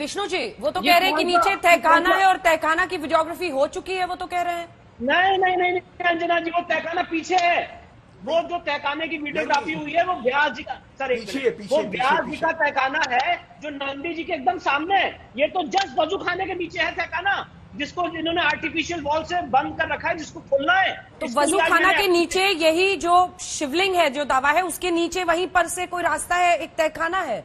विष्णु जी, वो तो कह रहे हैं कि नीचे तहखाना है और तहखाना की वीडियोग्राफी हो चुकी है, वो तो कह रहे हैं। नहीं नहीं नहीं नहीं अंजना जी, वो तहखाना पीछे है। वो जो तहखाने की वीडियोग्राफी हुई है वो व्यास जी का, सर वो व्यास जी का तहखाना है जो नंदी जी के एकदम सामने है। ये तो जस्ट वजू खाने के नीचे है तहखाना, जिसको इन्होंने आर्टिफिशियल वॉल से बंद कर रखा है, जिसको खोलना है। तो वजू खाना के नीचे यही जो शिवलिंग है, जो दावा है, उसके नीचे वहीं पर से कोई रास्ता है, एक तहखाना है।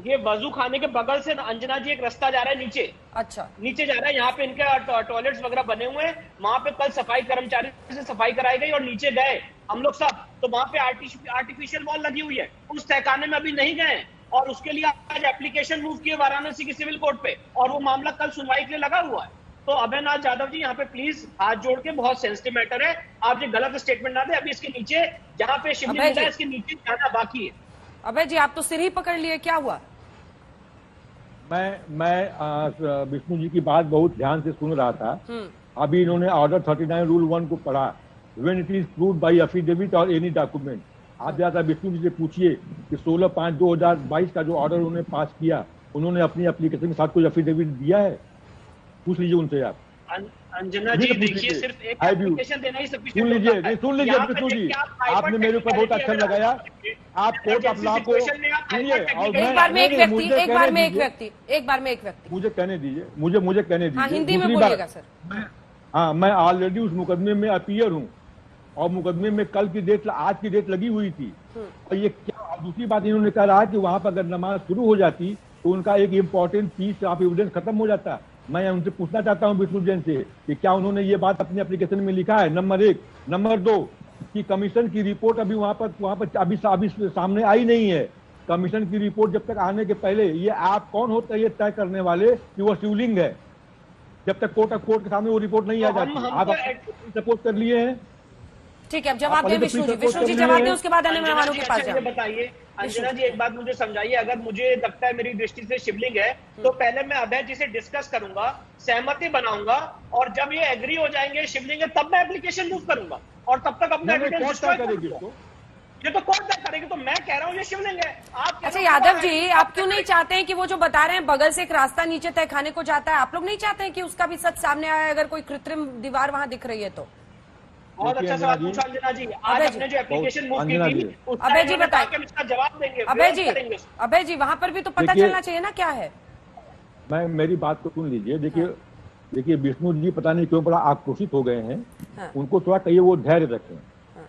ये वजू खाने के बगल से अंजना जी एक रास्ता जा रहा है नीचे। अच्छा, नीचे जा रहा है, यहाँ पे इनके टॉयलेट्स वगैरह बने हुए हैं। वहां पे कल सफाई कर्मचारी से सफाई कराई गई और नीचे गए हम लोग सब, तो वहां पे आर्टिफिशियल वॉल लगी हुई है। उस तहखाने में अभी नहीं गए और उसके लिए आज एप्लीकेशन मूव किए वाराणसी की सिविल कोर्ट पे, और वो मामला कल सुनवाई के लिए लगा हुआ है। तो अभयनाथ यादव जी, यहाँ पे प्लीज हाथ जोड़ के, बहुत सेंसिटिव मैटर है, आप ये गलत स्टेटमेंट ना दे। अभी इसके नीचे जहाँ पे शिवलिंग मिला है, इसके नीचे जाना बाकी है। अभय जी, आप तो सिर ही पकड़ लिए, क्या हुआ? मैं विष्णु जी की बात बहुत ध्यान से सुन रहा था। अभी इन्होंने ऑर्डर 39 रूल 1 को पढ़ा, when it is proved bye affidavit और एनी डॉक्यूमेंट। आप ज्यादा विष्णु जी से पूछिए कि 16/5/2022 का जो ऑर्डर उन्होंने पास किया, उन्होंने अपनी एप्लीकेशन के साथ कोई एफिडेविट दिया है? पूछ लीजिए उनसे आप। अंजना जी देखिए, सिर्फ एक एप्लीकेशन देना ही सफिशिएंट सुन लीजिए, नहीं सुन लीजिए विष्णु जी, आपने मेरे ऊपर बहुत अच्छा लगाया। आप कोर्ट ऑफ लॉ को सुनिए, और एक बार में एक व्यक्ति मुझे कहने दीजिए, मुझे कहने दीजिए। हिंदी में बोलिएगा सर। हाँ, मैं ऑलरेडी उस मुकदमे में अपीयर हूँ और मुकदमे में कल की डेट, आज की डेट लगी हुई थी। और ये क्या, दूसरी बात इन्होंने कहा रहा कि वहां पर अगर नमाज शुरू हो जाती तो उनका एक इम्पोर्टेंट पीस ऑफ एविडेंस खत्म हो जाता। मैं उनसे पूछना चाहता हूं विष्णु जैन से कि क्या उन्होंने ये बात अपनी एप्लीकेशन में लिखा है? नंबर 1। नंबर 2 कि कमीशन की रिपोर्ट अभी वहां पर अभी सामने आई नहीं है। कमीशन की रिपोर्ट जब तक आने के पहले ये आप कौन होते हैं ये तय करने वाले कि वो शिवलिंग है? जब तक कोर्ट के सामने वो रिपोर्ट नहीं आ जाती, आप सपोर्ट कर लिए हैं। ठीक है, अब जवाब दें विष्णु जी जवाब दें, उसके बाद अन्य मेहमानों के पास जाएं। बताइए अंजना जी, एक बात मुझे समझाइए, अगर मुझे लगता है मेरी दृष्टि से शिवलिंग है, तो पहले मैं अभय जी से डिस्कस करूंगा, सहमति बनाऊंगा, और जब ये एग्री हो जाएंगे शिवलिंग है, तब मैं एप्लीकेशन मूव करूंगा और तब तक अपना एविडेंस डिस्ट्रॉय करेगी। ये तो कोर्ट तय करेगी, तो मैं कह रहा हूँ ये शिवलिंग है। आप अच्छा यादव जी, आप क्यों नहीं चाहते हैं कि वो जो बता रहे हैं बगल से एक रास्ता नीचे तहखाने को जाता है, आप लोग नहीं चाहते हैं कि उसका भी सच सामने आए, अगर कोई कृत्रिम दीवार वहां दिख रही है तो? बहुत अच्छा सवाल पूछा अंजना जी। आज अपने जो एप्लीकेशन मूव की थी, अभय जी बताइए, इसका जवाब देंगे। अभय जी वहां पर भी तो पता चलना चाहिए ना क्या है। मैं मेरी बात को सुन लीजिए। देखिए विष्णु जी पता नहीं क्यों बड़ा आक्रोशित हो गए हैं। उनको थोड़ा कहिए वो धैर्य रखें,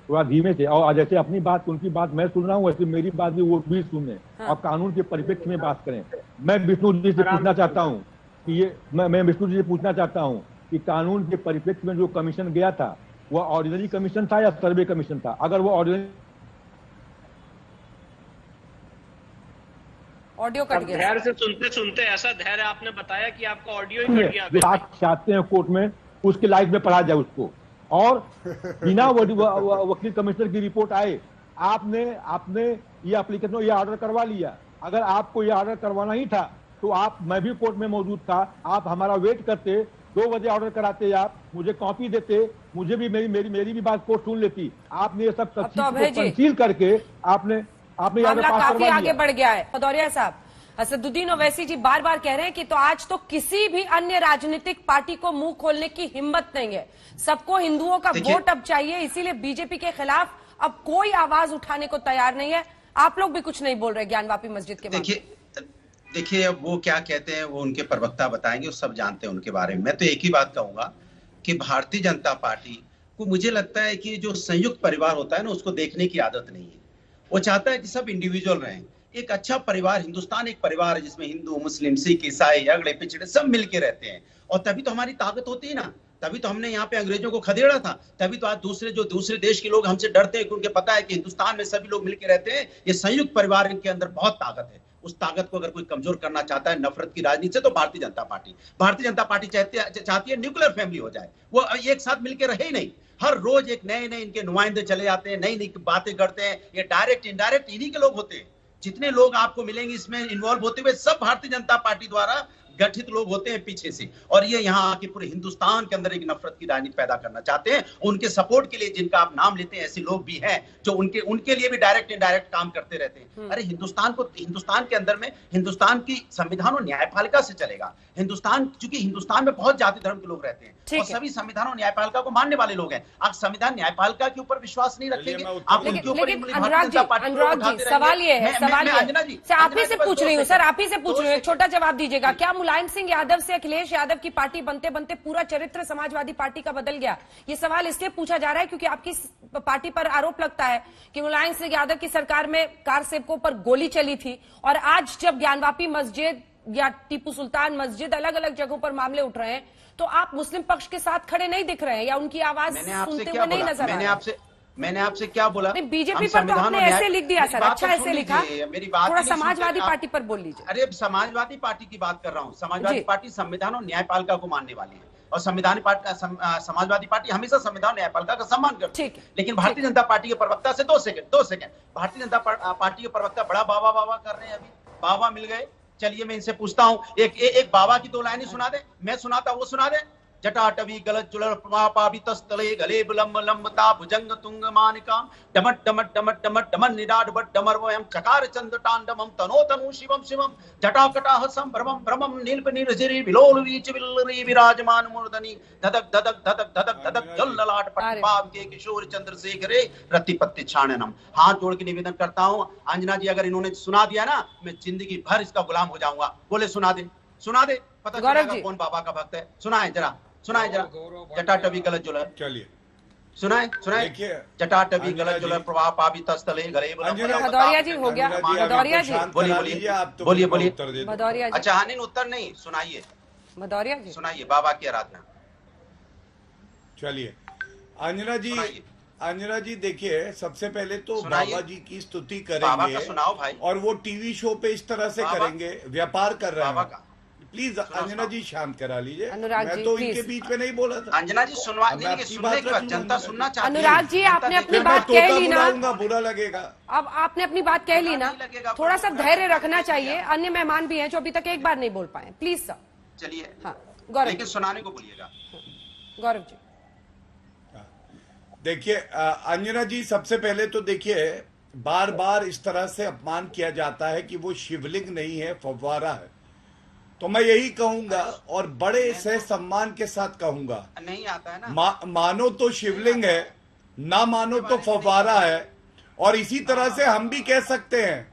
थोड़ा धीमे से, और जैसे अपनी बात उनकी बात मैं सुन रहा हूँ, वैसे मेरी बात भी वो भी सुने और कानून के परिप्रेक्ष्य में बात करें। मैं विष्णु जी से पूछना चाहता हूँ कि ये मैं विष्णु जी से पूछना चाहता हूँ कि कानून के परिप्रेक्ष्य में जो कमीशन गया था वो ऑर्डिनरी कमीशन था या सर्वे कमीशन था? अगर वो ऑर्डिनरी, ऑडियो कट गया। धैर्य से सुनते सुनते ऐसा धैर्य आपने बताया कि आपका ऑडियो ही कट गया। चाहते हैं कोर्ट में उसके लाइफ में पढ़ा जाए उसको, और बिना वकील कमिश्नर की रिपोर्ट आए आपने ये एप्लीकेशन, ये ऑर्डर करवा लिया। अगर आपको ये ऑर्डर करवाना ही था तो मैं भी कोर्ट में मौजूद था, आप हमारा वेट करते, 2 बजे ऑर्डर कराते, आप मुझे कॉपी देते, मुझे भी मेरी भी बात कोर्ट सुन लेती। आपने ये सब तफसील करके आपने काफी आगे बढ़ गया है। भदौरिया साहब, असदुद्दीन ओवैसी जी बार बार कह रहे हैं कि तो आज तो किसी भी अन्य राजनीतिक पार्टी को मुंह खोलने की हिम्मत नहीं है, सबको हिंदुओं का वोट अब चाहिए, इसीलिए बीजेपी के खिलाफ अब कोई आवाज उठाने को तैयार नहीं है। आप लोग भी कुछ नहीं बोल रहे ज्ञानवापी मस्जिद के बारे में। देखिए अब वो क्या कहते हैं वो उनके प्रवक्ता बताएंगे, वो सब जानते हैं उनके बारे में। मैं तो एक ही बात कहूंगा कि भारतीय जनता पार्टी को, मुझे लगता है कि जो संयुक्त परिवार होता है ना, उसको देखने की आदत नहीं है। वो चाहता है कि सब इंडिविजुअल रहें। एक अच्छा परिवार, हिंदुस्तान एक परिवार है जिसमें हिंदू, मुस्लिम, सिख, ईसाई, अगड़े पिछड़े सब मिलके रहते हैं, और तभी तो हमारी ताकत होती है ना। तभी तो हमने यहाँ पे अंग्रेजों को खदेड़ा था, तभी तो आज दूसरे देश के लोग हमसे डरते हैं, क्योंकि पता है कि हिंदुस्तान में सभी लोग मिलके रहते हैं। ये संयुक्त परिवार के अंदर बहुत ताकत है। उस ताकत को अगर कोई कमजोर करना चाहता है नफरत की राजनीति से, तो भारतीय जनता पार्टी चाहती है न्यूक्लियर फैमिली हो जाए, वो एक साथ मिलकर रहे ही नहीं। हर रोज एक नए इनके नुमाइंदे चले जाते हैं, नई बातें करते हैं। ये डायरेक्ट इनडायरेक्ट इन्हीं के लोग होते हैं। जितने लोग आपको मिलेंगे इसमें इन्वॉल्व होते हुए, सब भारतीय जनता पार्टी द्वारा गठित लोग होते हैं पीछे से, और ये यहाँ आके पूरे हिंदुस्तान के अंदर एक नफरत की राजनीति पैदा करना चाहते हैं। उनके सपोर्ट के लिए जिनका आप नाम लेते हैं, ऐसे लोग भी हैं जो उनके लिए भी डायरेक्ट इनडायरेक्ट काम करते रहते हैं। अरे हिंदुस्तान के अंदर में हिंदुस्तान की संविधान और न्यायपालिका से चलेगा। चूंकि हिंदुस्तान में बहुत जाति धर्म के लोग रहते हैं और सभी संविधान और न्यायपालिका को मानने वाले लोग हैं। आप संविधान न्यायपालिका के ऊपर विश्वास नहीं रखेंगे, आप उनके ऊपर अनुराग जी सवाल ये है, आप ही से पूछ रही हूँ सर, आप ही से पूछ रही हूँ, छोटा जवाब दीजिएगा। क्या मुलायम सिंह यादव से अखिलेश यादव की पार्टी बनते बनते पूरा चरित्र समाजवादी पार्टी का बदल गया? ये सवाल इसलिए पूछा जा रहा है क्योंकि आपकी पार्टी पर आरोप लगता है कि मुलायम सिंह यादव की सरकार में कार सेवकों पर गोली चली थी, और आज जब ज्ञानवापी मस्जिद या टीपू सुल्तान मस्जिद अलग अलग जगहों पर मामले उठ रहे हैं, तो आप मुस्लिम पक्ष के साथ खड़े नहीं दिख रहे हैं या उनकी आवाज सुनते हुए नहीं नजर आ रहे? मैंने आपसे क्या बोला? नहीं, बीजेपी पर तो आपने ऐसे लिख दिया सर, अच्छा ऐसे लिखा, थोड़ा समाजवादी पार्टी पर बोल लीजिए। अरे समाजवादी पार्टी की बात कर रहा हूँ। समाजवादी पार्टी संविधान और न्यायपालिका को मानने वाली है, और समाजवादी पार्टी हमेशा संविधान न्यायपालिका का सम्मान करती है। लेकिन भारतीय जनता पार्टी के प्रवक्ता से 2 सेकंड भारतीय जनता पार्टी के प्रवक्ता बड़ा बाबा कर रहे हैं। अभी बाबा मिल गए, चलिए मैं इनसे पूछता हूँ, एक बाबा की 2 लाइनें सुना दे, मैं सुनाता वो सुना दे। जटाटवी गलत जुलर पावितस्तले गले लंब लंबता भुजंग तुंग मानिका डमट डमट डमट डमट डमन निडाड बट डमरवयम चकार चंद तांडवम तनो तनु शिवम शिवम जटाकटाह संभ्रमम भ्रमम नीलप नीरजिरी विलोल वीच विलरी विराजमान मूर्धनि धधक धधक धधक धधक धधक जल ललाट पट्टपाव के किशोर चंद्रशेखरे रतिपत्ति छाणनम। हाथ जोड़ के निवेदन करता हूँ, अंजना जी अगर इन्होंने सुना दिया ना, मैं जिंदगी भर इसका गुलाम हो जाऊंगा। बोले सुना दे, पता चलेगा कौन बाबा का भक्त है। सुनाए जरा जटाटवी गलत जुलर, चलिए सुनाए जटाटवी गलत जुलर प्रभाव पावित स्थले गले। भदौरिया जी हो गया, भदौरिया जी बोलिए भदौरिया जी। अच्छा हानिन उत्तर नहीं सुनाइए, भदौरिया जी सुनाइए बाबा की आराधना। चलिए अंजना जी देखिए, सबसे पहले तो बाबा जी की स्तुति करेंगे, सुनाओ भाई, और वो टीवी शो पे इस तरह से करेंगे, व्यापार कर रहे हैं। प्लीज अंजना जी शांत करा लीजिए, मैं तो इनके बीच में नहीं बोला था। अंजना जी जनता सुनना चाहती है। अनुराग जी आपने अपनी बात कह ली ना, बुरा लगेगा। अब आपने अपनी बात कह ली ना, थोड़ा सा धैर्य रखना चाहिए। अन्य मेहमान भी हैं जो अभी तक एक बार नहीं बोल पाए, प्लीज सर। चलिए हाँ गौरव, लेकिन सुनाने को बोलिएगा। गौरव जी देखिए अंजना जी, सबसे पहले तो देखिए बार बार इस तरह से अपमान किया जाता है कि वो शिवलिंग नहीं है, फव्वारा है। तो मैं यही कहूंगा और बड़े से सम्मान के साथ कहूंगा, नहीं आता है ना, मानो तो शिवलिंग है, ना मानो तो फव्वारा है। और इसी तरह से हम भी कह सकते हैं।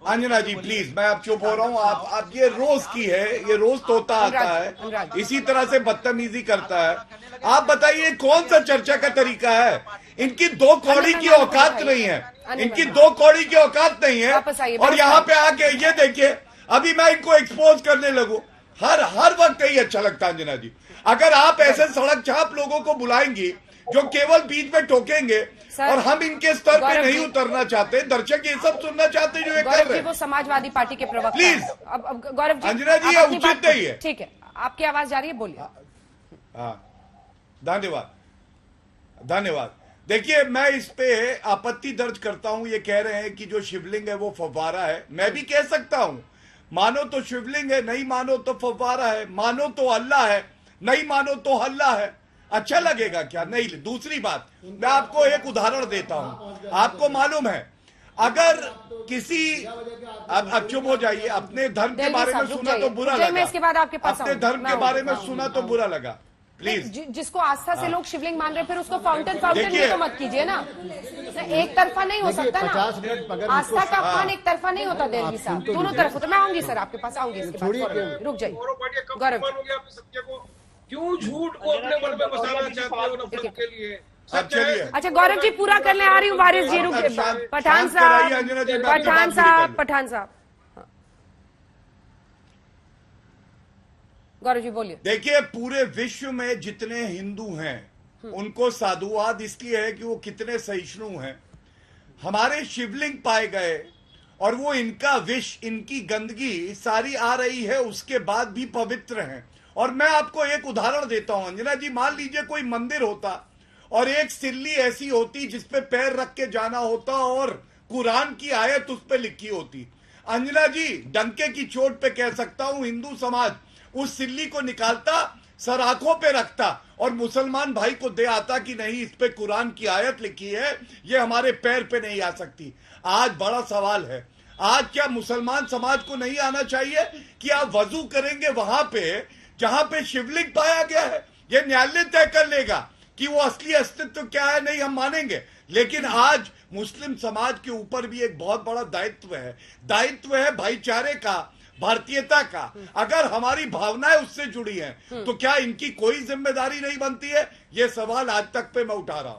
अंजना जी प्लीज, मैं अब चुप हो रहा हूँ। आप ये रोज की है, ये रोज तोता आता है, इसी तरह से बदतमीजी करता है। आप बताइए कौन सा चर्चा का तरीका है? इनकी 2 कौड़ी की औकात नहीं है, इनकी 2 कौड़ी की औकात नहीं है। और यहाँ पे आके ये देखिए, अभी मैं इनको एक्सपोज करने लगूं, हर वक्त यही अच्छा लगता है। अंजना जी, अगर आप ऐसे सड़क छाप लोगों को बुलाएंगी जो केवल बीच में टोकेंगे, और हम इनके स्तर पे नहीं उतरना चाहते, दर्शक ये सब सुनना चाहते जो ये कर रहे हैं। वो समाजवादी पार्टी के प्रवक्ता प्लीज अब गौरव जी, अंजना जी ये उचित नहीं है। ठीक है, आपकी आवाज जा रही है, बोलिए। हाँ धन्यवाद। देखिए मैं इस पे आपत्ति दर्ज करता हूं। ये कह रहे हैं कि जो शिवलिंग है वो फव्वारा है। मैं भी कह सकता हूं, मानो तो शिवलिंग है, नहीं मानो तो फव्वारा है, मानो तो अल्लाह है, नहीं मानो तो हल्ला है। अच्छा लगेगा क्या? नहीं। दूसरी बात, मैं आपको एक उदाहरण देता हूं। आपको मालूम है, अगर किसी अब चुप हो जाइए, अपने धर्म के बारे में सुना तो बुरा लगा, इसके बाद आपके पास अपने धर्म के बारे में सुना तो बुरा लगा। प्लीज, जिसको आस्था से लोग शिवलिंग मान रहे हैं, फिर उसको फाउंटेन भी तो मत कीजिए ना। एक तरफा नहीं हो सकता ना, आस्था का अपमान एक तरफा नहीं होता। दिल्ली साहब दोनों तरफ होता। मैं आऊंगी सर, आपके पास आऊंगी इसके बाद। रुक जाइए गौरव, क्यों झूठ को अपने मन में बसाना चाहते हो नफरत के लिए? अच्छा गौरव जी पूरा करने आ रही हूँ। वारिस जी रुक, पठान साहब गौरव जी बोलिए। देखिए, पूरे विश्व में जितने हिंदू हैं उनको साधुवाद इसलिए है कि वो कितने सहिष्णु हैं। हमारे शिवलिंग पाए गए और वो इनका विष, इनकी गंदगी सारी आ रही है, उसके बाद भी पवित्र हैं। और मैं आपको एक उदाहरण देता हूं अंजना जी, मान लीजिए कोई मंदिर होता और एक सिल्ली ऐसी होती जिसपे पैर रख के जाना होता और कुरान की आयत उस पे लिखी होती। अंजना जी, डंके की चोट पे कह सकता हूं, हिंदू समाज उस सिल्ली को निकालता, सर आंखों पे रखता और मुसलमान भाई को दे आता कि नहीं, इस पे कुरान की आयत लिखी है, ये हमारे पैर पे नहीं आ सकती। आज बड़ा सवाल है, आज क्या मुसलमान समाज को नहीं आना चाहिए कि आप वजू करेंगे वहां पे जहां पे शिवलिंग पाया गया है? ये न्यायालय तय कर लेगा कि वो असली अस्तित्व क्या है, नहीं हम मानेंगे। लेकिन आज मुस्लिम समाज के ऊपर भी एक बहुत बड़ा दायित्व है भाईचारे का, भारतीयता का। अगर हमारी भावनाएं उससे जुड़ी हैं तो क्या इनकी कोई जिम्मेदारी नहीं बनती है? ये सवाल आज तक पे मैं उठा रहा हूं।